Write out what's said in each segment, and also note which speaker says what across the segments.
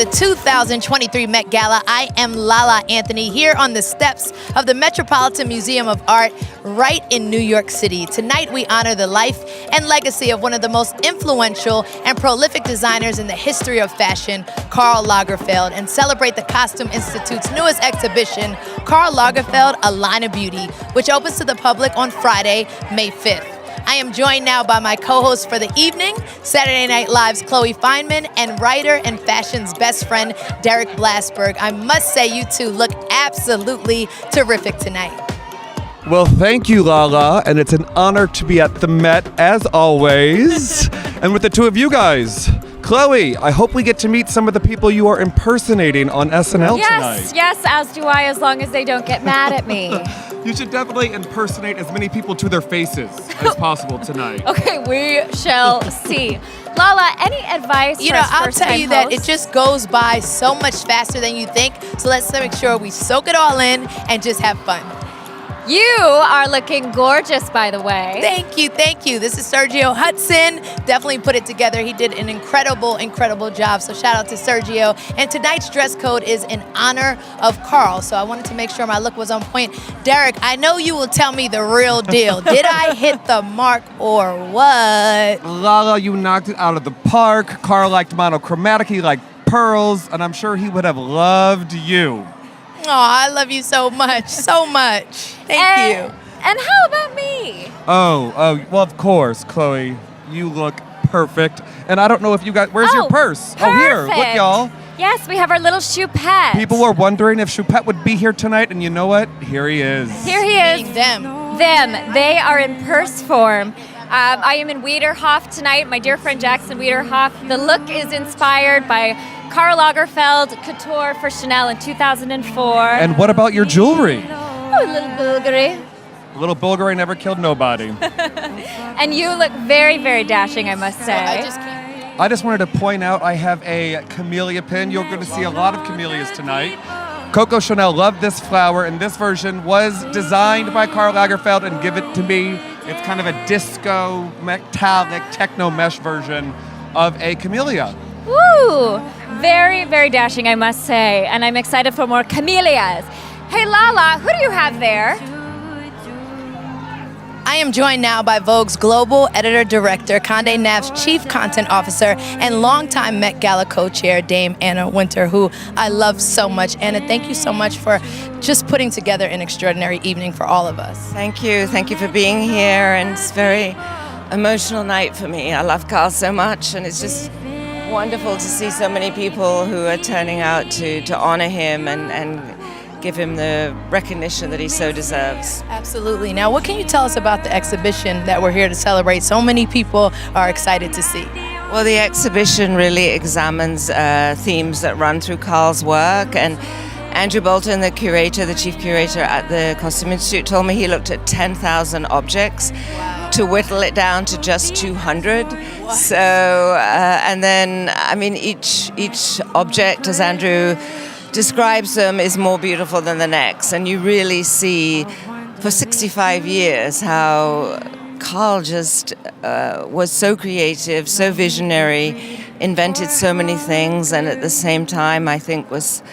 Speaker 1: the 2023 Met Gala. I am Lala Anthony here on the steps of the Metropolitan Museum of Art right in New York City. Tonight we honor the life and legacy of one of the most influential and prolific designers in the history of fashion, Karl Lagerfeld, and celebrate the Costume Institute's newest exhibition, Karl Lagerfeld, A Line of Beauty, which opens to the public on Friday, May 5th. I am joined now by my co-host for the evening, Saturday Night Live's Chloe Fineman, and writer and fashion's best friend, Derek Blasberg. I must say you two look absolutely terrific tonight.
Speaker 2: Well, thank you, Lala, and it's an honor to be at the Met, as always, and with the two of you guys. Chloe, I hope we get to meet some of the people you are impersonating on SNL tonight.
Speaker 3: Yes, as do I, as long as they don't get mad at me.
Speaker 2: You should definitely impersonate as many people to their faces as possible tonight.
Speaker 3: Okay, we shall see. Lala, any advice for us
Speaker 1: I'll tell you that it just goes by so much faster than you think, so let's make sure we soak it all in and just have fun.
Speaker 3: You are looking gorgeous, by the way.
Speaker 1: Thank you, thank you. This is Sergio Hudson. Definitely put it together. He did an incredible, incredible job. So shout out to Sergio. And tonight's dress code is in honor of Karl. So I wanted to make sure my look was on point. Derek, I know you will tell me the real deal. Did I hit the mark or what?
Speaker 2: Lala, you knocked it out of the park. Karl liked monochromatic, he liked pearls, and I'm sure he would have loved you.
Speaker 1: Oh, I love you so much, so much. Thank you.
Speaker 3: And how about me?
Speaker 2: Oh, well, of course, Chloe. You look perfect. And I don't know if you got, where's your purse?
Speaker 3: Perfect.
Speaker 2: Oh, here, look, y'all.
Speaker 3: Yes, we have our little Choupette.
Speaker 2: People were wondering if Choupette would be here tonight, and you know what? Here he is.
Speaker 3: Here he is.
Speaker 1: Meeting them.
Speaker 3: They are in purse form. I am in Wiederhof tonight. My dear friend Jackson Wiederhof. The look is inspired by Karl Lagerfeld couture for Chanel in 2004.
Speaker 2: And what about your jewelry?
Speaker 3: Oh, little Bulgari.
Speaker 2: Little Bulgari never killed nobody.
Speaker 3: And you look very, very dashing, I must say.
Speaker 2: I just wanted to point out I have a camellia pin. You're going to see a lot of camellias tonight. Coco Chanel loved this flower, and this version was designed by Karl Lagerfeld and give it to me. It's kind of a disco, metallic, techno mesh version of a camellia.
Speaker 3: Woo! Very, very dashing, I must say. And I'm excited for more camellias. Hey, Lala, who do you have there?
Speaker 1: I am joined now by Vogue's global editor-director, Condé Nast's chief content officer, and longtime Met Gala co-chair, Dame Anna Wintour, who I love so much. Anna, thank you so much for just putting together an extraordinary evening for all of us.
Speaker 4: Thank you for being here, and it's a very emotional night for me. I love Karl so much, and it's just wonderful to see so many people who are turning out to honor him and give him the recognition that he so deserves.
Speaker 1: Absolutely. Now, what can you tell us about the exhibition that we're here to celebrate? So many people are excited to see.
Speaker 4: Well, the exhibition really examines themes that run through Karl's work, and Andrew Bolton, the chief curator at the Costume Institute, told me he looked at 10,000 objects to whittle it down to just 200.
Speaker 1: What?
Speaker 4: So, and then, I mean, each object, as Andrew describes them, is more beautiful than the next. And you really see, for 65 years, how Karl just was so creative, so visionary, invented so many things, and at the same time, I think was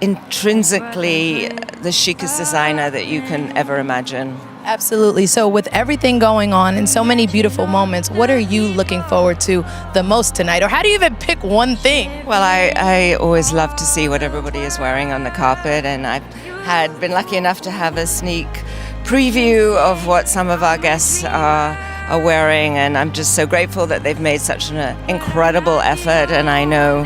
Speaker 4: intrinsically the chicest designer that you can ever imagine.
Speaker 1: Absolutely. So with everything going on and so many beautiful moments, what are you looking forward to the most tonight? Or how do you even pick one thing?
Speaker 4: Well, I always love to see what everybody is wearing on the carpet, and I've been lucky enough to have a sneak preview of what some of our guests are wearing, and I'm just so grateful that they've made such an incredible effort, and I know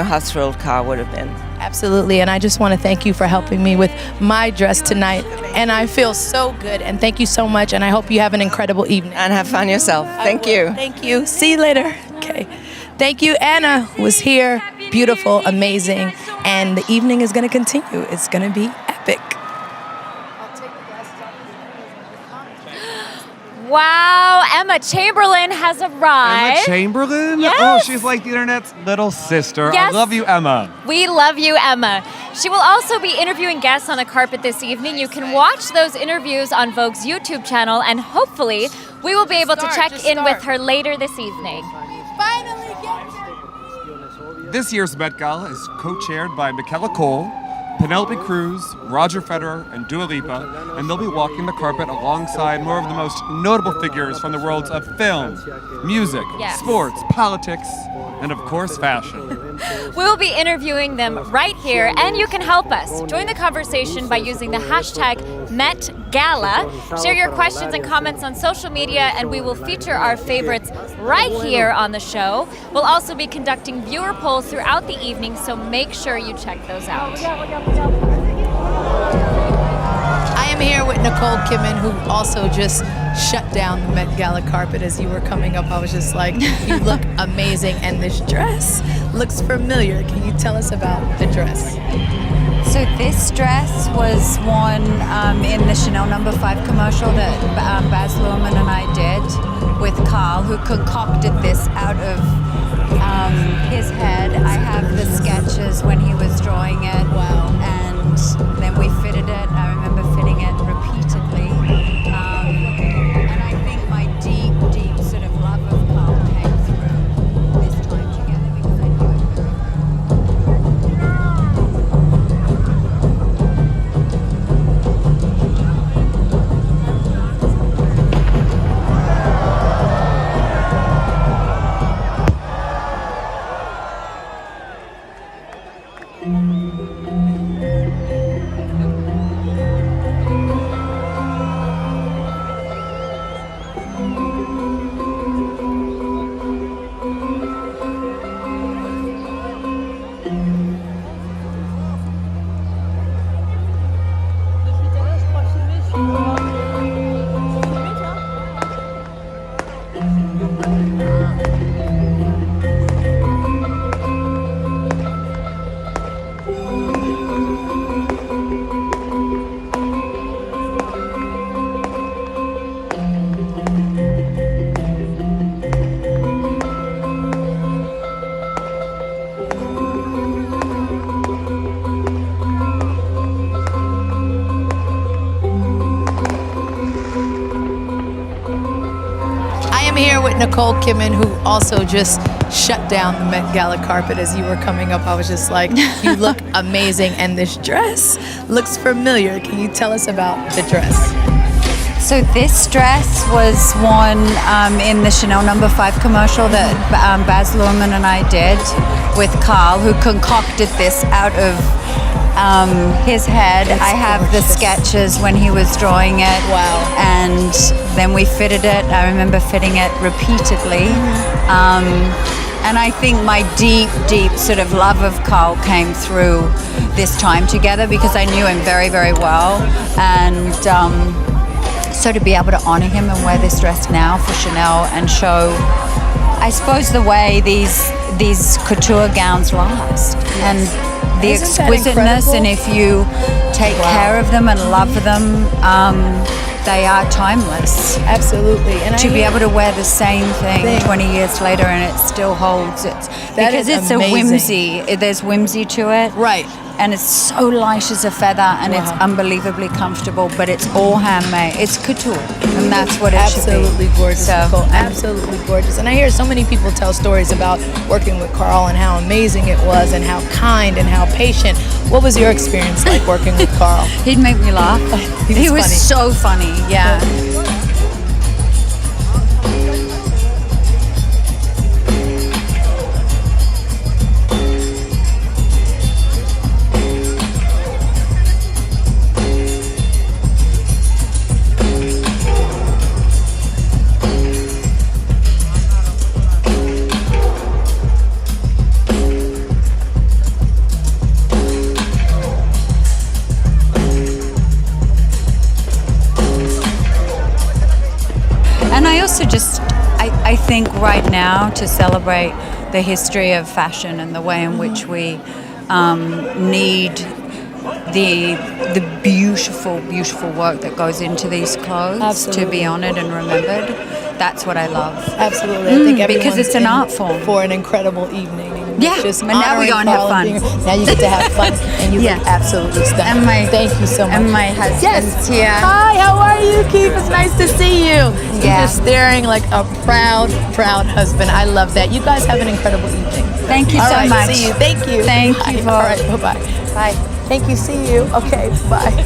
Speaker 4: how thrilled Karl would have been.
Speaker 1: Absolutely, and I just want to thank you for helping me with my dress tonight, and I feel so good, and thank you so much, and I hope you have an incredible evening.
Speaker 4: And have fun yourself. Thank you.
Speaker 1: Thank you. See you later. Okay. Thank you. Anna was here. Beautiful, amazing, and the evening is going to continue. It's going to be epic.
Speaker 3: Wow, Emma Chamberlain has arrived.
Speaker 2: Emma Chamberlain?
Speaker 3: Yes.
Speaker 2: Oh, she's like the internet's little sister.
Speaker 3: Yes.
Speaker 2: I love you, Emma.
Speaker 3: We love you, Emma. She will also be interviewing guests on the carpet this evening. You can watch those interviews on Vogue's YouTube channel, and hopefully we will be able to check in with her later this evening.
Speaker 1: Finally, get
Speaker 2: This year's Met Gala is co-chaired by Michaela Cole, Penelope Cruz, Roger Federer, and Dua Lipa, and they'll be walking the carpet alongside more of the most notable figures from the worlds of film, music,
Speaker 3: Yes.
Speaker 2: sports, politics, and of course fashion.
Speaker 3: We will be interviewing them right here, and you can help us. Join the conversation by using the hashtag #MetGala. Share your questions and comments on social media, and we will feature our favorites right here on the show. We'll also be conducting viewer polls throughout the evening, so make sure you check those out.
Speaker 1: I am here with Nicole Kidman, who also just shut down the Met Gala carpet as you were coming up. I was just like, you look amazing, and this dress looks familiar. Can you tell us about the dress?
Speaker 5: So this dress was worn in the Chanel No. 5 commercial that Baz Luhrmann and I did with Carl, who concocted this out of his head. I have the sketches when he was drawing it.
Speaker 1: Wow.
Speaker 5: And then we fitted it. I remember fitting it repeatedly. And I think my deep, deep sort of love of Carl came through this time together because I knew it very
Speaker 1: Here with Nicole Kidman, who also just shut down the Met Gala carpet as you were coming up. I was just like, you look amazing, and this dress looks familiar. Can you tell us about the dress?
Speaker 5: So this dress was worn in the Chanel No. 5 commercial that Baz Luhrmann and I did with Carl, who concocted this out of his head. I have the sketches when he was drawing it.
Speaker 1: Wow.
Speaker 5: And then we fitted it. I remember fitting it repeatedly. And I think my deep, deep sort of love of Carl came through this time together because I knew him very, very well. And so to be able to honor him and wear this dress now for Chanel and show, I suppose, the way these couture gowns last. And the
Speaker 1: Isn't that
Speaker 5: exquisiteness,
Speaker 1: incredible?
Speaker 5: and if you take care of them and love them, they are timeless.
Speaker 1: Absolutely. And
Speaker 5: To be able to wear the same thing 20 years later and it still holds, because it's
Speaker 1: amazing.
Speaker 5: a whimsy. There's whimsy to it.
Speaker 1: Right.
Speaker 5: And it's so light as a feather, and it's unbelievably comfortable, but it's all handmade. It's couture, and that's what it should be.
Speaker 1: Absolutely gorgeous,
Speaker 5: So,
Speaker 1: Nicole. Absolutely gorgeous. And I hear so many people tell stories about working with Carl and how amazing it was and how kind and how patient. What was your experience like working with Carl?
Speaker 5: He'd make me laugh. He was
Speaker 1: funny.
Speaker 5: so funny, yeah. And I also I think right now, to celebrate the history of fashion and the way in which we need the beautiful, beautiful work that goes into these clothes to be honored and remembered, that's what I love.
Speaker 1: Absolutely. I think
Speaker 5: because
Speaker 1: everyone's
Speaker 5: it's an
Speaker 1: in
Speaker 5: art form.
Speaker 1: for an incredible evening.
Speaker 5: Yeah,
Speaker 1: just
Speaker 5: but now we
Speaker 1: honoring
Speaker 5: go and have
Speaker 1: Carl
Speaker 5: fun.
Speaker 1: being- Now you get to have fun, and you
Speaker 5: Yeah.
Speaker 1: look absolutely stunning.
Speaker 5: And my-
Speaker 1: Thank you so much.
Speaker 5: And my husband's here.
Speaker 1: Hi, how are you, Keith? It's nice to see you. You're
Speaker 5: Yeah.
Speaker 1: just staring like a proud, proud husband. I love that. You guys have an incredible evening.
Speaker 5: Thank you
Speaker 1: All
Speaker 5: so
Speaker 1: right,
Speaker 5: much.
Speaker 1: see you. Thank you.
Speaker 5: Thank
Speaker 1: Bye.
Speaker 5: you,
Speaker 1: All
Speaker 5: Paul.
Speaker 1: right, bye-bye. Bye. Thank you. See you. Okay, bye.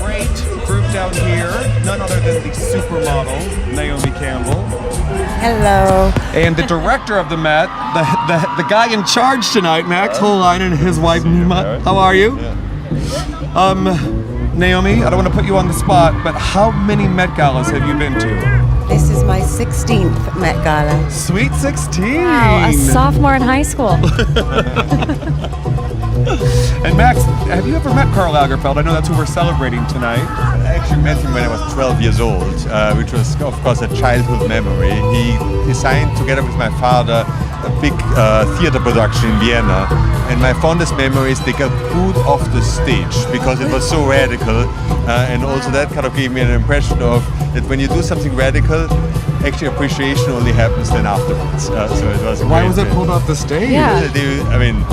Speaker 2: Great group down here, none other than the supermodel, Naomi Campbell.
Speaker 4: Hello.
Speaker 2: And the director of the Met, the guy in charge tonight, Max Hollein, and his wife, Nima. How are you? Naomi, I don't want to put you on the spot, but how many Met Galas have you been to?
Speaker 6: This is my 16th Met Gala.
Speaker 2: Sweet 16!
Speaker 3: Wow, a sophomore in high school.
Speaker 2: And Max, have you ever met Karl Lagerfeld? I know that's who we're celebrating tonight.
Speaker 7: I actually met him when I was 12 years old, which was, of course, a childhood memory. He designed, together with my father, a big theater production in Vienna. And my fondest memories, they got booed off the stage because it was so radical. And also that kind of gave me an impression of that when you do something radical, actually appreciation only happens then afterwards. So it was
Speaker 2: Why was it pulled off the stage?
Speaker 3: Yeah.
Speaker 7: I mean,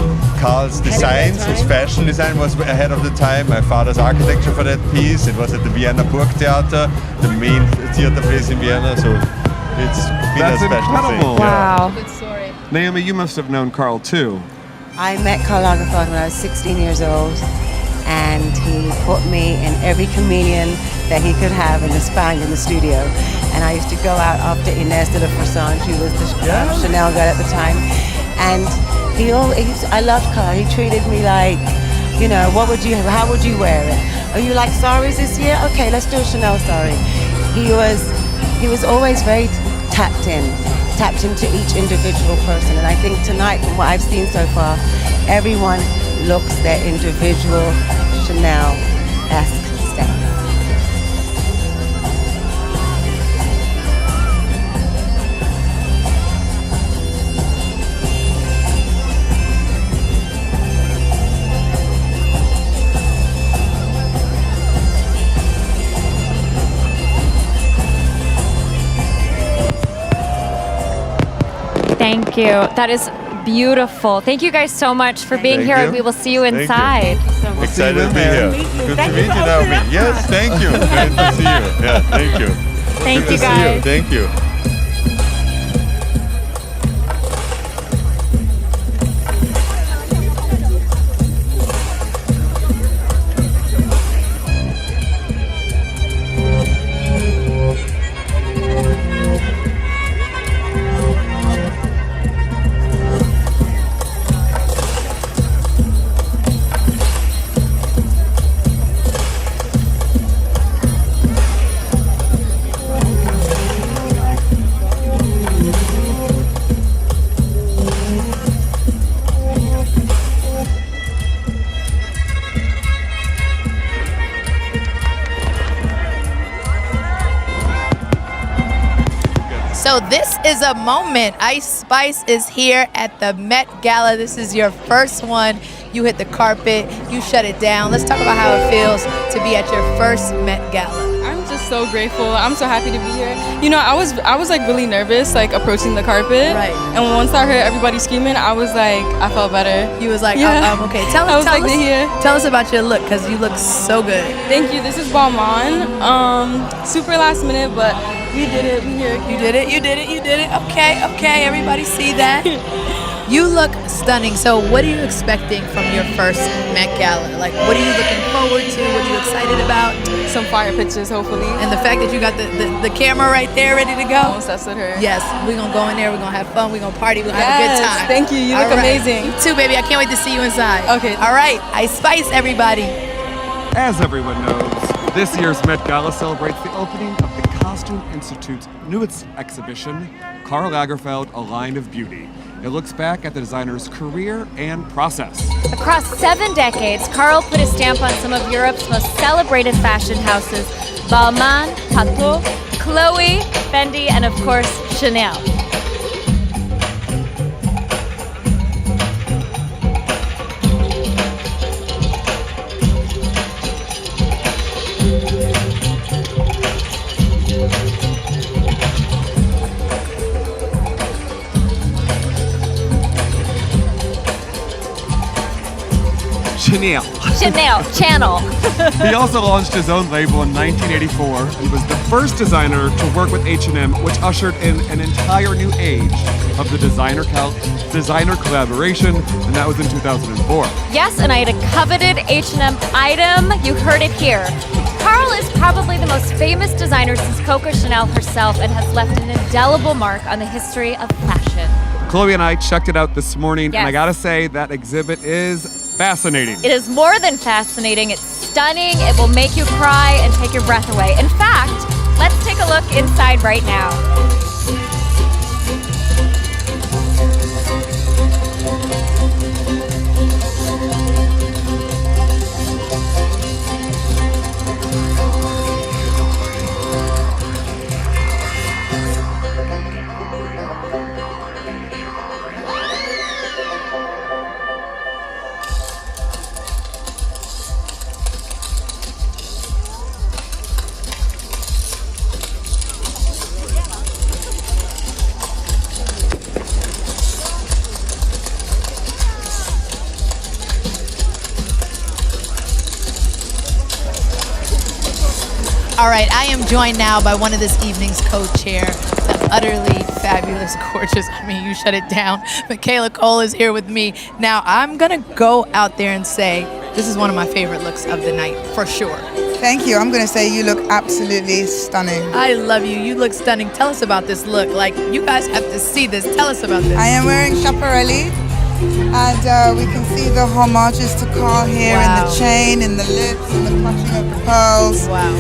Speaker 7: Karl's designs, his fashion design was ahead of the time. My father's architecture for that piece, it was at the Vienna Burgtheater, the main theater place in Vienna. So it's been
Speaker 2: That's
Speaker 7: a special
Speaker 2: incredible.
Speaker 7: thing.
Speaker 3: Wow.
Speaker 2: Naomi, you must have known Karl too.
Speaker 6: I met Karl Lagerfeld when I was 16 years old, and he put me in every comedian that he could have in the spank in the studio. And I used to go out after Inés de la Forsange, who was the Chanel girl at the time. And I loved Karl. He treated me like, you know, how would you wear it? Oh, you like saris this year? Okay, let's do a Chanel sari. He was always very tapped into each individual person. And I think tonight, from what I've seen so far, everyone looks their individual Chanel-esque step.
Speaker 3: Thank you. That is beautiful. Thank you guys so much for being
Speaker 7: Thank
Speaker 3: here.
Speaker 7: you.
Speaker 3: We will see you
Speaker 7: Thank you.
Speaker 3: inside.
Speaker 7: Excited to be here. Good to meet you, Naomi. Yes, thank you. Great to see you. Yeah, thank you.
Speaker 3: Thank
Speaker 7: Good
Speaker 3: you
Speaker 7: to see
Speaker 3: guys.
Speaker 7: you. Thank you.
Speaker 1: So this is a moment. Ice Spice is here at the Met Gala. This is your first one. You hit the carpet, you shut it down. Let's talk about how it feels to be at your first Met Gala.
Speaker 8: I'm just so grateful. I'm so happy to be here. You know, I was like really nervous, like approaching the carpet.
Speaker 1: Right.
Speaker 8: And once I heard everybody screaming, I was like, I felt better.
Speaker 1: You was like,
Speaker 8: Yeah.
Speaker 1: okay. Tell
Speaker 8: I was
Speaker 1: us,
Speaker 8: like, they're here.
Speaker 1: tell us about your look, because you look so good.
Speaker 8: Thank you. This is Balmain. Super last minute, but we did it. We here.
Speaker 1: You did it, you did it, you did it. Okay, everybody see that? You look stunning. So what are you expecting from your first Met Gala? Like, what are you looking forward to? What are you excited about?
Speaker 8: Some fire pictures, hopefully.
Speaker 1: And the fact that you got the camera right there ready to go?
Speaker 8: I'm obsessed with her.
Speaker 1: Yes, we're going to go in there. We're going to have fun. We're going to party. We're going to have a good
Speaker 8: Yes,
Speaker 1: time.
Speaker 8: thank you. You look
Speaker 1: All right.
Speaker 8: amazing.
Speaker 1: You too, baby. I can't wait to see you inside.
Speaker 8: Okay.
Speaker 1: All right. Ice Spice, everybody.
Speaker 2: As everyone knows, this year's Met Gala celebrates the opening of the Costume Institute's newest exhibition, Karl Lagerfeld, A Line of Beauty. It looks back at the designer's career and process.
Speaker 3: Across 7 decades, Karl put his stamp on some of Europe's most celebrated fashion houses: Balmain, Pateau, Chloe, Fendi, and of course, Chanel.
Speaker 2: Chanel.
Speaker 3: Channel.
Speaker 2: He also launched his own label in 1984 and was the first designer to work with H&M, which ushered in an entire new age of the designer collaboration, and that was in 2004.
Speaker 3: Yes, and I had a coveted H&M item. You heard it here. Carl is probably the most famous designer since Coco Chanel herself and has left an indelible mark on the history of fashion.
Speaker 2: Chloe and I checked it out this morning,
Speaker 3: Yes.
Speaker 2: and I gotta say that exhibit is fascinating.
Speaker 3: It is more than fascinating. It's stunning. It will make you cry and take your breath away. In fact, let's take a look inside right now.
Speaker 1: All right, I am joined now by one of this evening's co-chair, the utterly fabulous, gorgeous, I mean, you shut it down. Michaela Cole is here with me. Now, I'm gonna go out there and say, this is one of my favorite looks of the night, for sure.
Speaker 9: Thank you. I'm going to say you look absolutely stunning.
Speaker 1: I love you. You look stunning. Tell us about this look. Like, you guys have to see this. Tell us about this.
Speaker 9: I am wearing Schiaparelli, and we can see the homages to Carl here in the chain, in the lips, in the clutching of the pearls.
Speaker 1: Wow.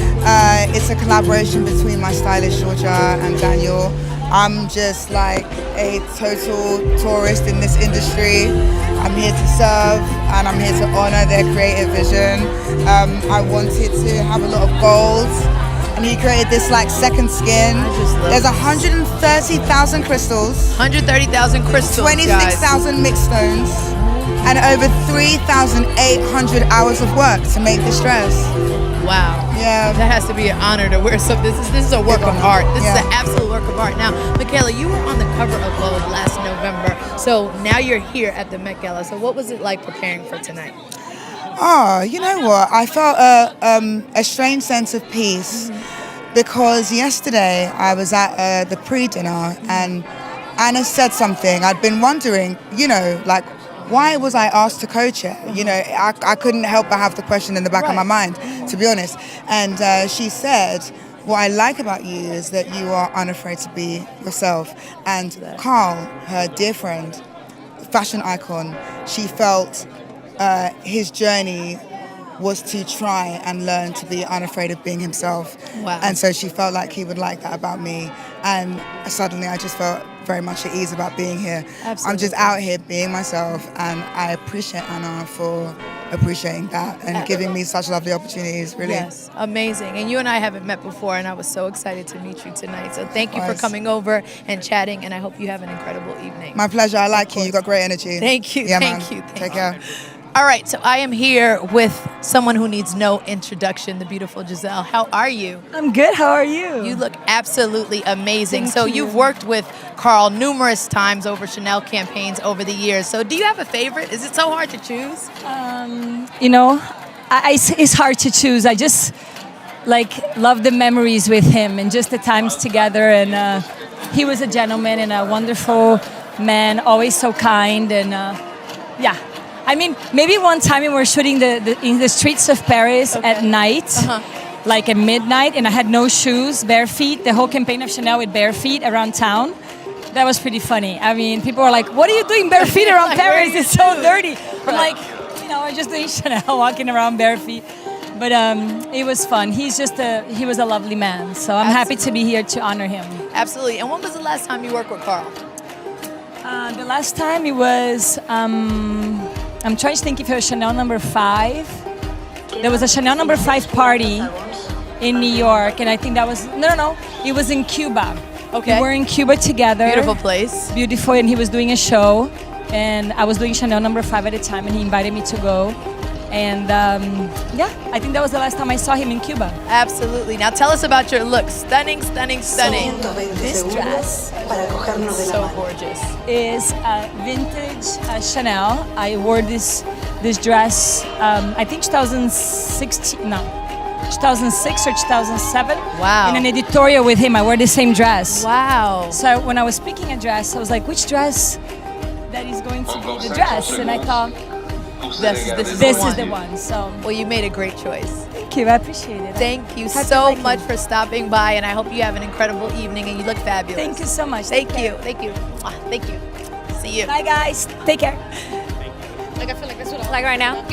Speaker 9: It's a collaboration between my stylist, Georgia, and Daniel. I'm just like a total tourist in this industry. I'm here to serve and I'm here to honor their creative vision. I wanted to have a lot of gold, and he created this like second skin. There's 130,000 crystals,
Speaker 1: 130,000 crystals,
Speaker 9: 26,000 mixed stones, and over 3,800 hours of work to make this dress.
Speaker 1: Wow.
Speaker 9: Yeah.
Speaker 1: That has to be an honor to wear something. This is a work of art. This is
Speaker 9: Yeah.
Speaker 1: an absolute work of art. Now, Michaela, you were on the cover of Vogue last November. So now you're here at the Met Gala. So what was it like preparing for tonight?
Speaker 9: Oh, you know what? I felt a strange sense of peace because yesterday I was at the pre-dinner and Anna said something. I'd been wondering, you know, like, why was I asked to co-chair? You know, I couldn't help but have the question in the back of my mind, to be honest. And she said, what I like about you is that you are unafraid to be yourself. And Carl, her dear friend, fashion icon, she felt his journey was to try and learn to be unafraid of being himself.
Speaker 1: Wow.
Speaker 9: And so she felt like he would like that about me. And suddenly I just felt very much at ease about being here.
Speaker 1: Absolutely.
Speaker 9: I'm just out here being myself, and I appreciate Anna for appreciating that and giving me such lovely opportunities, really.
Speaker 1: Yes, amazing. And you and I haven't met before, and I was so excited to meet you tonight. So thank you for
Speaker 9: course.
Speaker 1: coming over and chatting, and I hope you have an incredible evening.
Speaker 9: My pleasure. I like you. You got great energy.
Speaker 1: Thank you.
Speaker 9: Yeah,
Speaker 1: Thank
Speaker 9: man.
Speaker 1: you. Thank
Speaker 9: Take
Speaker 1: you.
Speaker 9: care.
Speaker 1: All right, so I am here with someone who needs no introduction, the beautiful Giselle. How are you?
Speaker 10: I'm good. How are you?
Speaker 1: You look absolutely amazing.
Speaker 10: Thank
Speaker 1: So
Speaker 10: you.
Speaker 1: you've worked with Carl numerous times over Chanel campaigns over the years. So do you have a favorite? Is it so hard to choose?
Speaker 10: You know, it's hard to choose. I just love the memories with him and just the times together. And he was a gentleman and a wonderful man, always so kind. And yeah. I mean, maybe one time we were shooting in the streets of Paris at night, like at midnight, and I had no shoes, bare feet, the whole campaign of Chanel with bare feet around town. That was pretty funny. I mean, people were like, what are you doing bare feet around
Speaker 1: Like,
Speaker 10: Paris?
Speaker 1: where are
Speaker 10: It's
Speaker 1: your
Speaker 10: so
Speaker 1: shoes?
Speaker 10: dirty. I'm like, you know, I'm just doing Chanel, walking around bare feet. But it was fun. He was a lovely man. So I'm happy to be here to honor him.
Speaker 1: Absolutely. And when was the last time you worked with Carl?
Speaker 10: The last time it was, I'm trying to think if it was Chanel number 5. There was a Chanel number 5 party in New York, and I think that was, no, it was in Cuba.
Speaker 1: Okay.
Speaker 10: We were in Cuba together.
Speaker 1: Beautiful place.
Speaker 10: Beautiful, and he was doing a show, and I was doing Chanel number 5 at the time, and he invited me to go. And yeah, I think that was the last time I saw him in Cuba.
Speaker 1: Absolutely. Now tell us about your look. Stunning, stunning, stunning.
Speaker 10: This dress, so gorgeous, is vintage Chanel. I wore this dress, I think 2016, no, 2006 or 2007.
Speaker 1: Wow.
Speaker 10: In an editorial with him, I wore the same dress.
Speaker 1: Wow.
Speaker 10: So when I was picking a dress, I was like, which dress that is going to be the dress? And I thought,
Speaker 1: this
Speaker 10: is the one. So,
Speaker 1: well, you made a great choice.
Speaker 10: thank you, I appreciate it.
Speaker 1: Thank you
Speaker 10: Happy
Speaker 1: so
Speaker 10: liking.
Speaker 1: much for stopping by, and I hope you have an incredible evening and you look fabulous.
Speaker 10: Thank you so much.
Speaker 1: Thank
Speaker 10: Take
Speaker 1: you.
Speaker 10: care.
Speaker 1: Thank you. Mwah. Thank you. See you.
Speaker 10: Bye, guys. Take care.
Speaker 3: Like I feel like that's what I'm like right now.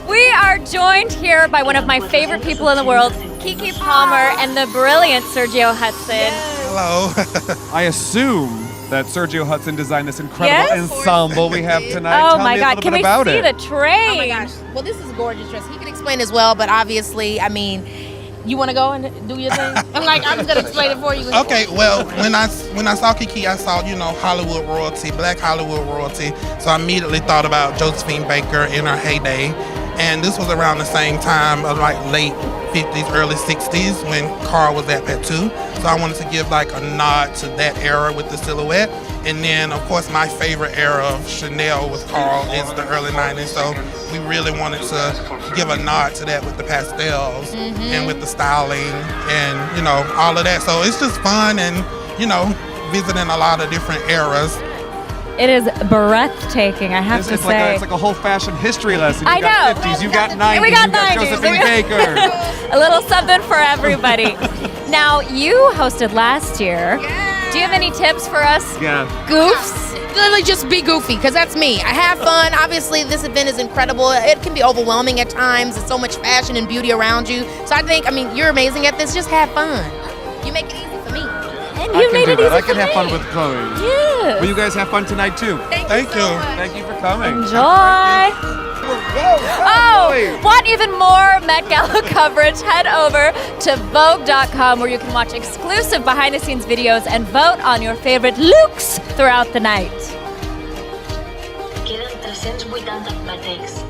Speaker 3: We are joined here by one of my favorite people in the world, Keke Palmer and the brilliant Sergio Hudson.
Speaker 11: Hello.
Speaker 2: I assume that Sergio Hudson designed this incredible
Speaker 3: Yes?
Speaker 2: ensemble we have tonight.
Speaker 3: Oh
Speaker 2: Tell
Speaker 3: my
Speaker 2: me a
Speaker 3: God!
Speaker 2: little
Speaker 3: Can
Speaker 2: bit
Speaker 3: we
Speaker 2: about
Speaker 3: see
Speaker 2: it.
Speaker 3: the train?
Speaker 12: Oh my gosh. Well, this is a gorgeous dress. He can explain as well, but obviously, I mean, you want to go and do your thing? I'm just gonna explain it for you.
Speaker 11: Okay, well, when I saw Keke, I saw, Hollywood royalty, black Hollywood royalty. So I immediately thought about Josephine Baker in her heyday. And this was around the same time of like late 50s, early 60s when Carl was at Patu. So I wanted to give like a nod to that era with the silhouette. And then, of course, my favorite era of Chanel with Carl is the early 90s. So we really wanted to give a nod to that with the pastels and with the styling and, all of that. So it's just fun and, visiting a lot of different eras.
Speaker 3: It is breathtaking, I have to
Speaker 2: It's
Speaker 3: say.
Speaker 2: like a whole fashion history lesson.
Speaker 3: I
Speaker 2: You got
Speaker 3: know.
Speaker 2: 50s, you got 90s,
Speaker 3: We got
Speaker 2: you got
Speaker 3: 90s.
Speaker 2: Josephine Baker.
Speaker 3: A little something for everybody. Now, you hosted last year. Do you have any tips for us?
Speaker 2: Yeah.
Speaker 12: Goofs? Literally just be goofy, because that's me. I have fun. Obviously, this event is incredible. It can be overwhelming at times. There's so much fashion and beauty around you. So I think, you're amazing at this. Just have fun. You make it easy for me.
Speaker 3: And
Speaker 2: I
Speaker 3: you
Speaker 2: can
Speaker 3: made
Speaker 2: do
Speaker 3: it
Speaker 2: that.
Speaker 3: easy
Speaker 2: I can
Speaker 3: for
Speaker 2: have
Speaker 3: me.
Speaker 2: fun with Chloe.
Speaker 3: Yes.
Speaker 2: Will you guys have fun tonight too?
Speaker 11: Thank you.
Speaker 2: Thank you for coming.
Speaker 3: Enjoy. Oh, want even more Met Gala coverage? Head over to Vogue.com where you can watch exclusive behind-the-scenes videos and vote on your favorite looks throughout the night.
Speaker 13: Queden 380 batecs.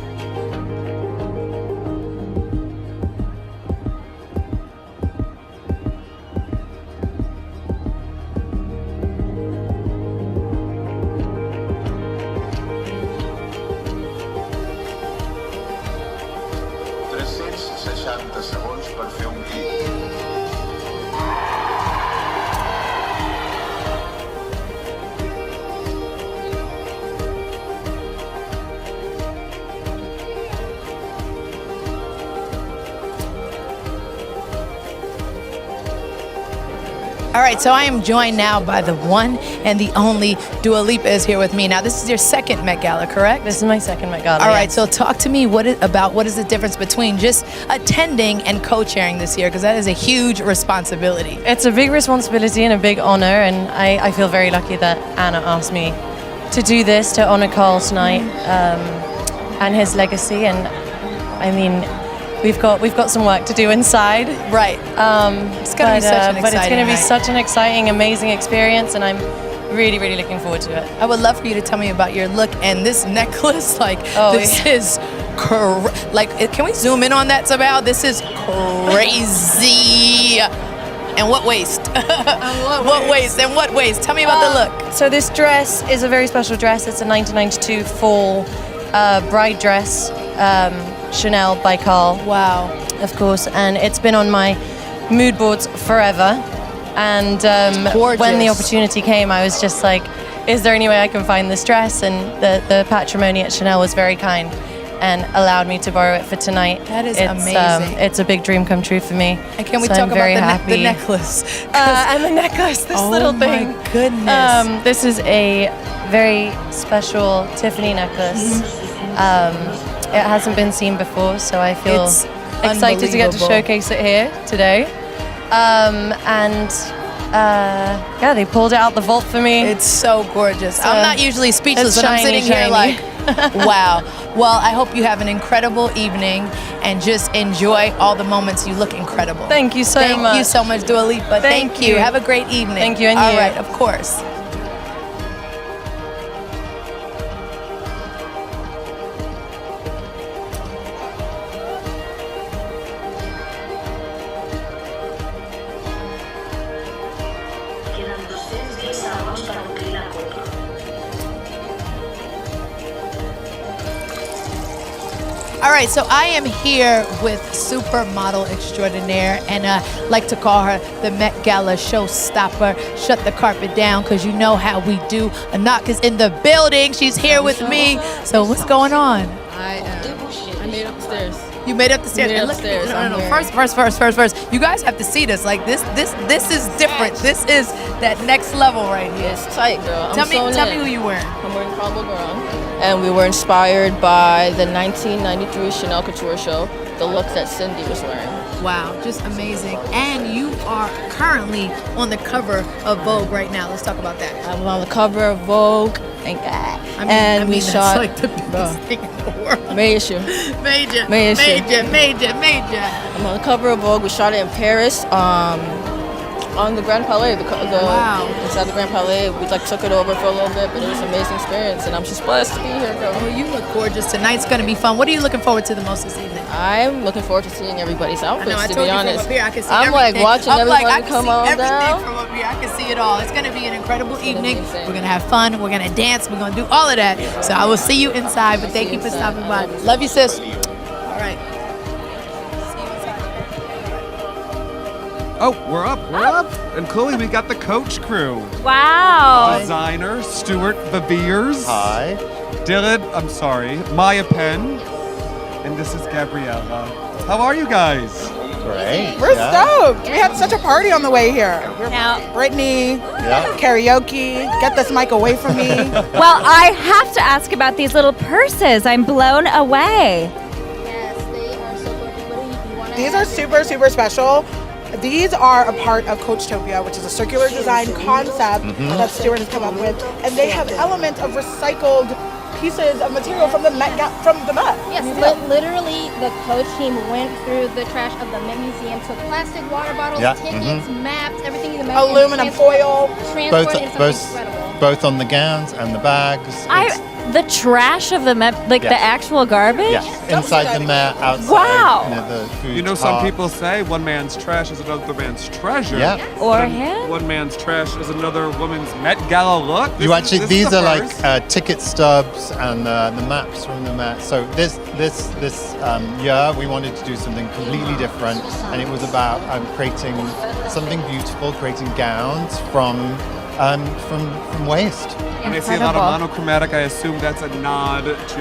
Speaker 14: segons per fer un clic.
Speaker 1: All right, so I am joined now by the one and the only Dua Lipa is here with me. Now, this is your second Met Gala, correct?
Speaker 15: This is my second Met Gala.
Speaker 1: All right, so talk to me what is the difference between just attending and co-chairing this year, because that is a huge responsibility.
Speaker 15: It's a big responsibility and a big honor, and I feel very lucky that Anna asked me to do this, to honor Carl tonight and his legacy. And I mean, we've got some work to do inside.
Speaker 1: Right.
Speaker 15: It's
Speaker 1: going to be such an exciting
Speaker 15: But it's going to be
Speaker 1: night.
Speaker 15: such an exciting, amazing experience, and I'm really, really looking forward to it.
Speaker 1: I would love for you to tell me about your look and this necklace. Is can we zoom in on that somehow? This is crazy. And what waist? What waist and what waist? Tell me about the look.
Speaker 15: So this dress is a very special dress. It's a 1992 fall bride dress, Chanel by Carl.
Speaker 1: Wow.
Speaker 15: Of course, and it's been on my mood boards forever. And when the opportunity came, I was just like, is there any way I can find this dress? And the patrimony at Chanel was very kind and allowed me to borrow it for tonight.
Speaker 1: That is
Speaker 15: it's,
Speaker 1: amazing.
Speaker 15: It's a big dream come true for me.
Speaker 1: And can we
Speaker 15: So
Speaker 1: talk
Speaker 15: I'm
Speaker 1: about
Speaker 15: very
Speaker 1: the
Speaker 15: happy.
Speaker 1: necklace?
Speaker 15: And the necklace, this little thing.
Speaker 1: Oh my goodness.
Speaker 15: This is a very special Tiffany necklace. It hasn't been seen before, so I feel
Speaker 1: It's
Speaker 15: excited to get to
Speaker 1: unbelievable.
Speaker 15: showcase it here today. Yeah, they pulled it out the vault for me.
Speaker 1: It's so gorgeous. I'm not usually speechless,
Speaker 15: it's
Speaker 1: and I'm
Speaker 15: shiny,
Speaker 1: sitting here
Speaker 15: shiny.
Speaker 1: like, wow. Well, I hope you have an incredible evening and just enjoy all the moments. You look incredible.
Speaker 15: Thank you so much.
Speaker 1: Thank you so much, Dua Lipa.
Speaker 15: Thank
Speaker 1: you.
Speaker 15: you.
Speaker 1: Have a great evening.
Speaker 15: Thank you, and
Speaker 1: all
Speaker 15: you.
Speaker 1: right, of course. right, so I am here with supermodel extraordinaire, and I like to call her the Met Gala showstopper. Shut the carpet down, because you know how we do. Anak is in the building. She's here with me. So what's going on?
Speaker 8: I made up the stairs.
Speaker 1: You made up the stairs.
Speaker 8: Made
Speaker 1: And
Speaker 8: up
Speaker 1: look,
Speaker 8: stairs.
Speaker 1: no.
Speaker 8: I'm
Speaker 1: First. You guys have to see this. Like this is different. This is that next level right here.
Speaker 8: It's tight, girl.
Speaker 1: Tell me who you wearing.
Speaker 8: I'm wearing Pablo Guerin, and we were inspired by the 1993 Chanel Couture show, the look that Cindy was wearing.
Speaker 1: Wow, just amazing. And you are currently on the cover of Vogue right now. Let's talk about that.
Speaker 8: I'm on the cover of Vogue, thank God. We
Speaker 1: that's
Speaker 8: shot
Speaker 1: like the biggest thing in the world.
Speaker 8: Major.
Speaker 1: Major.
Speaker 8: I'm on the cover of Vogue. We shot it in Paris, on the Grand Palais.
Speaker 1: Wow.
Speaker 8: Inside the Grand Palais, we took it over for a little bit, but it was an amazing experience, and I'm just blessed to be here, girl.
Speaker 1: Oh, you look gorgeous. Tonight's gonna be fun. What are you looking forward to the most this evening?
Speaker 8: I'm looking forward to seeing everybody's outfits,
Speaker 1: I
Speaker 8: to
Speaker 1: told
Speaker 8: be
Speaker 1: you
Speaker 8: honest.
Speaker 1: from up here, I can see
Speaker 8: I'm
Speaker 1: everything.
Speaker 8: watching everybody come on
Speaker 1: everything
Speaker 8: down.
Speaker 1: from up here. I can see it all. It's gonna be an incredible evening. We're gonna have fun. We're gonna dance. We're gonna do all of that. So I will see you inside. But thank you for stopping by. Love you, sis. All right.
Speaker 2: Oh, we're up. And Chloe, we got the coach crew.
Speaker 3: Wow.
Speaker 2: Designer, Stuart Beviers.
Speaker 16: Hi.
Speaker 2: Dylan, I'm sorry, Maya Penn. And this is Gabriella. How are you guys?
Speaker 16: Great.
Speaker 17: We're stoked. We had such a party on the way here.
Speaker 3: Now,
Speaker 17: Brittany, karaoke, get this mic away from me.
Speaker 3: well, I have to ask about these little purses. I'm blown away.
Speaker 17: These are super, super special. These are a part of Coachtopia, which is a circular design concept that Stuart has come up with, and they have elements of recycled pieces of material from the Met.
Speaker 18: Yes, literally, the Coach team went through the trash of the Met Museum, took plastic water bottles, tickets, maps, everything in the Met.
Speaker 17: Aluminum foil.
Speaker 16: Both on the gowns and the bags.
Speaker 3: The trash of the Met, the actual garbage?
Speaker 16: Yes, inside the Met, outside.
Speaker 3: Wow.
Speaker 16: Near the food
Speaker 2: You know, some
Speaker 16: cart.
Speaker 2: people say one man's trash is another man's treasure.
Speaker 16: Yeah.
Speaker 3: Or
Speaker 2: And
Speaker 3: him.
Speaker 2: One man's trash is another woman's Met Gala look.
Speaker 16: These are like ticket stubs and the maps from the Met. So this year we wanted to do something completely different, and it was about creating something beautiful, creating gowns from waste.
Speaker 2: And I see a lot of monochromatic. I assume that's a nod to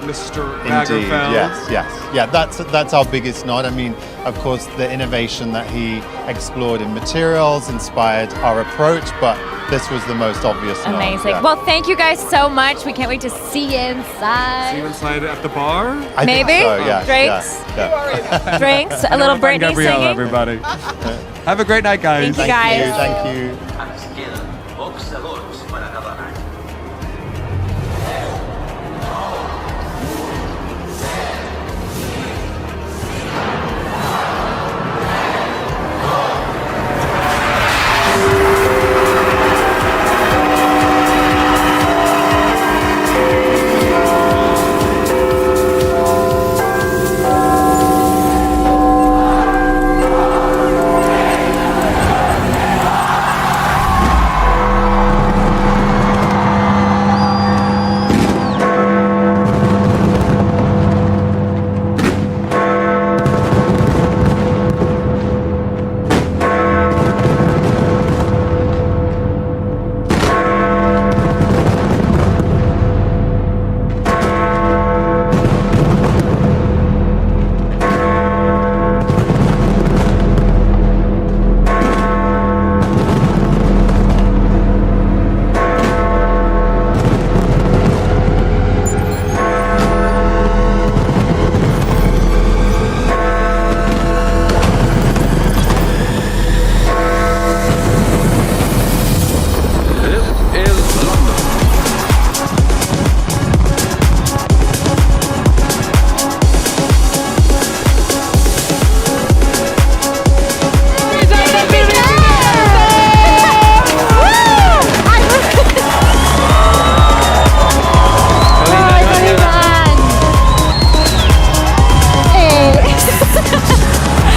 Speaker 2: Mr. Lagerfeld.
Speaker 16: Yes. Yeah, that's our biggest nod. I mean, of course, the innovation that he explored in materials inspired our approach, but this was the most obvious nod.
Speaker 3: Amazing.
Speaker 16: Yeah.
Speaker 3: Well, thank you guys so much. We can't wait to see you inside.
Speaker 2: See you inside at the bar?
Speaker 16: I think
Speaker 3: Maybe?
Speaker 16: so, yeah.
Speaker 3: Drinks?
Speaker 16: Yeah.
Speaker 3: Drinks? A little Britney
Speaker 2: Gabriella,
Speaker 3: singing?
Speaker 2: everybody. Have a great night, guys.
Speaker 3: Thank you, guys.
Speaker 16: Thank you.
Speaker 14: Boxeadores para cada año.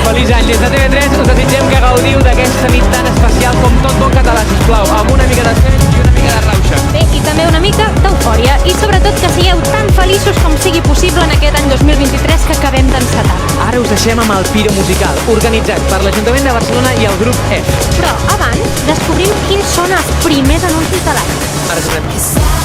Speaker 19: Feliç any des de TV3, us desitgem que gaudiu d'aquesta nit tan especial com tot bon català, sisplau, amb una mica de seny i una mica mica de rauxa.
Speaker 18: Bé, i també una mica d'eufòria. I sobretot que sigueu tan feliços com sigui possible en aquest any 2023 que acabem d'encetar.
Speaker 19: Ara us deixem amb el Piro Musical, organitzat per l'Ajuntament de Barcelona i el grup F.
Speaker 18: Però abans descobrim quins són els primers anuncis de l'any.
Speaker 19: Ara tornem.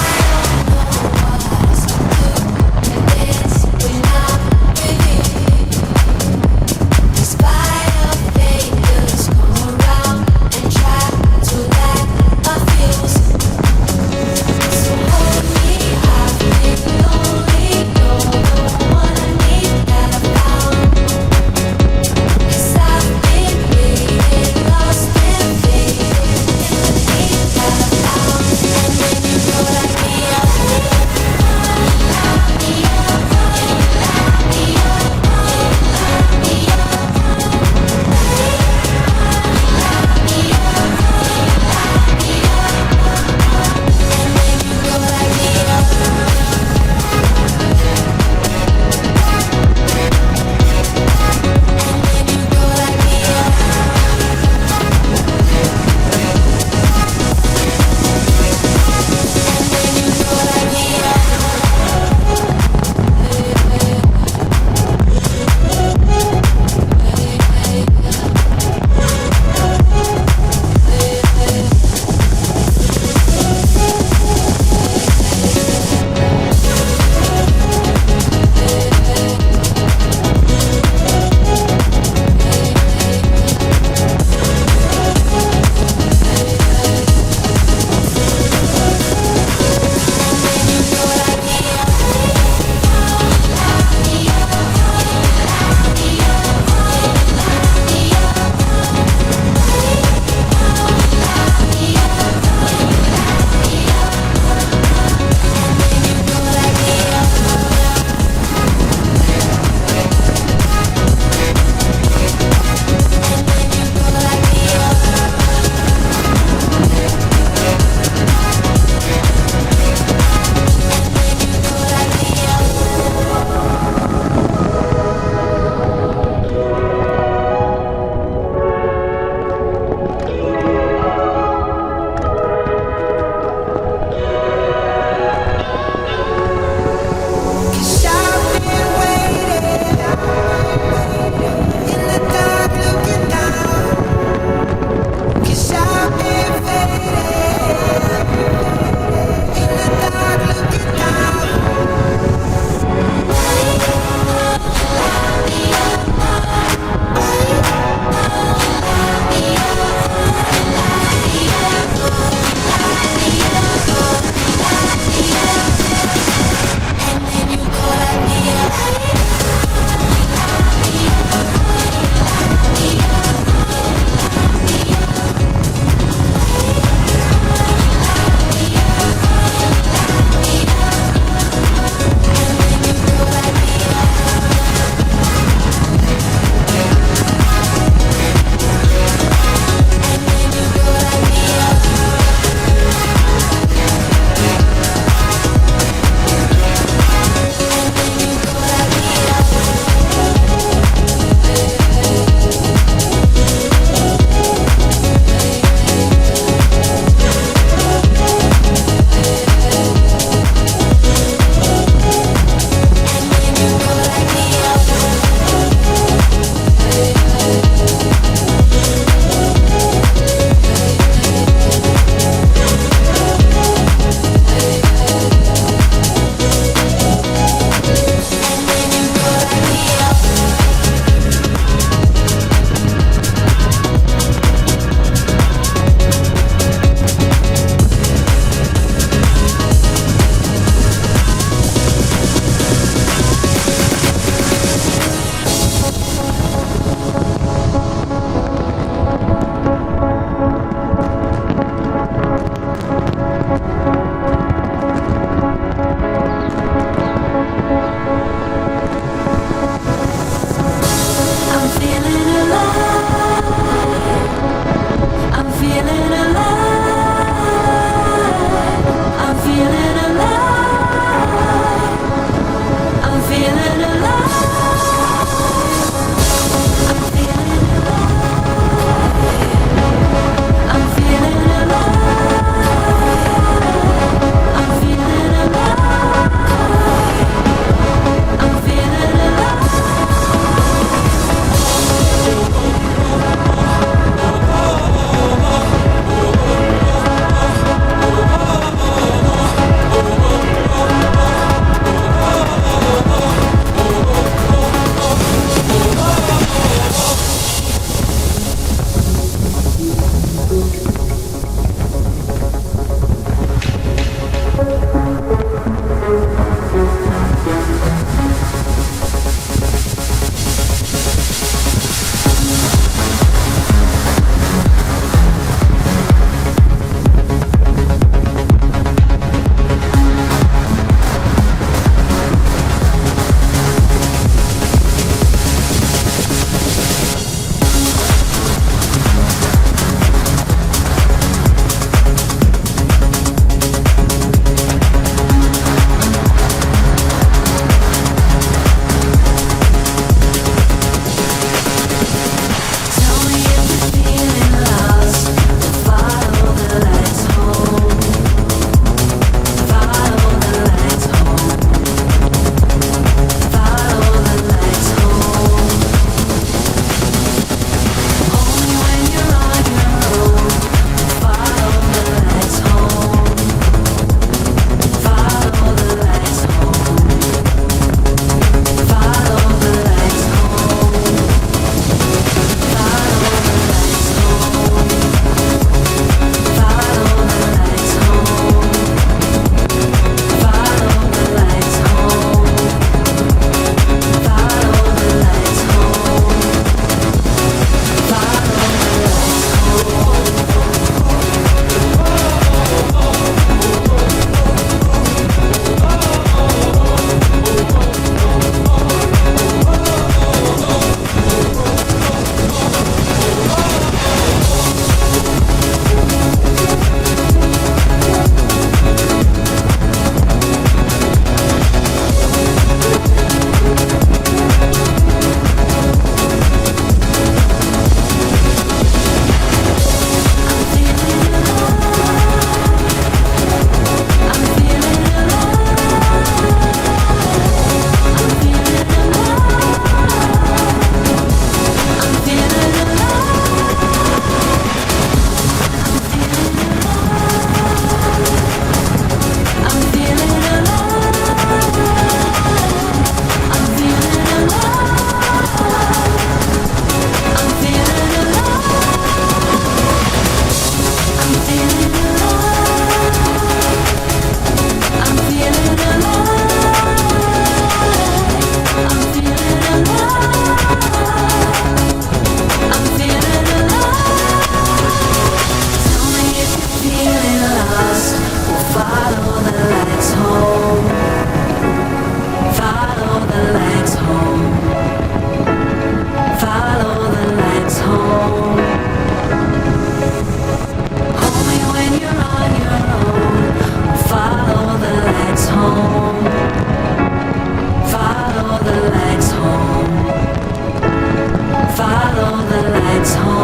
Speaker 20: it's home.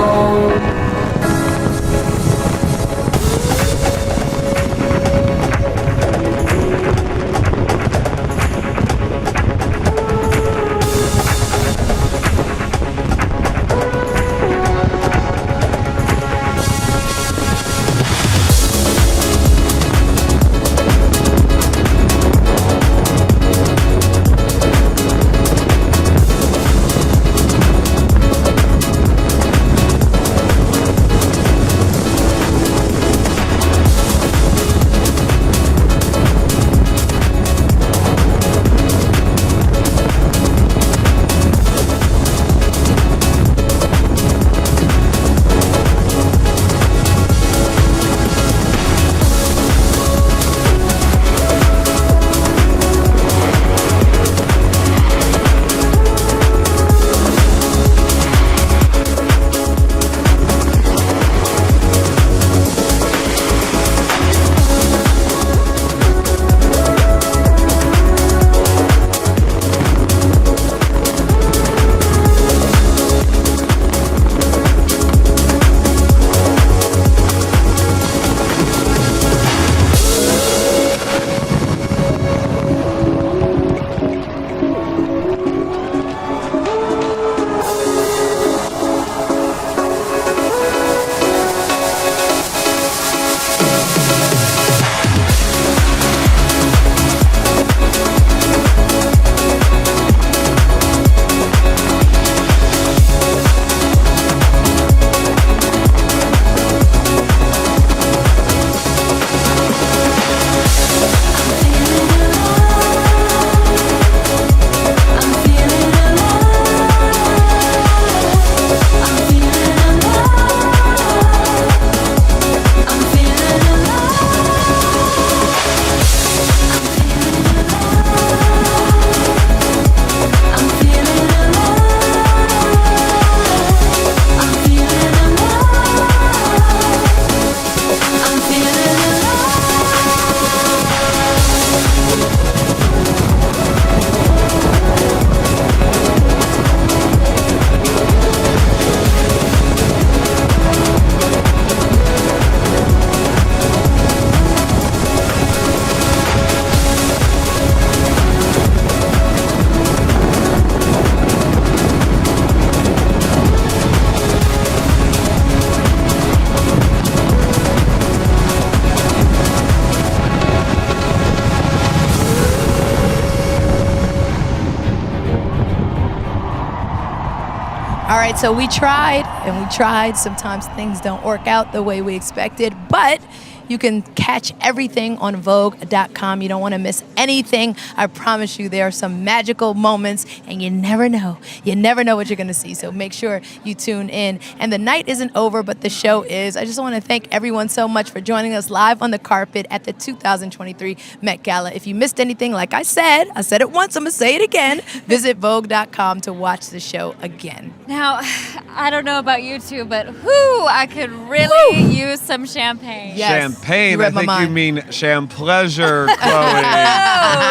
Speaker 1: All right, so we tried and we tried. Sometimes things don't work out the way we expected, but you can catch everything on Vogue.com. You don't want to miss anything. I promise you there are some magical moments, and you never know. You never know what you're going to see, so make sure you tune in. And the night isn't over, but the show is. I just want to thank everyone so much for joining us live on the carpet at the 2023 Met Gala. If you missed anything, like I said it once, I'm going to say it again. Visit Vogue.com to watch the show again.
Speaker 3: Now, I don't know about you two, but I could really use some champagne.
Speaker 1: Yes.
Speaker 2: Champagne?
Speaker 1: You
Speaker 2: I
Speaker 1: read my
Speaker 2: think
Speaker 1: mind.
Speaker 2: you mean champleasure, Chloe.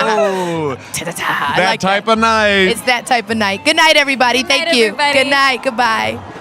Speaker 2: Oh,
Speaker 1: Ta-ta-ta. I
Speaker 2: that
Speaker 1: like
Speaker 2: type of night.
Speaker 1: It's that type of night. Good night, everybody.
Speaker 3: Good
Speaker 1: Thank
Speaker 3: night,
Speaker 1: you.
Speaker 3: everybody.
Speaker 1: Good night. Goodbye.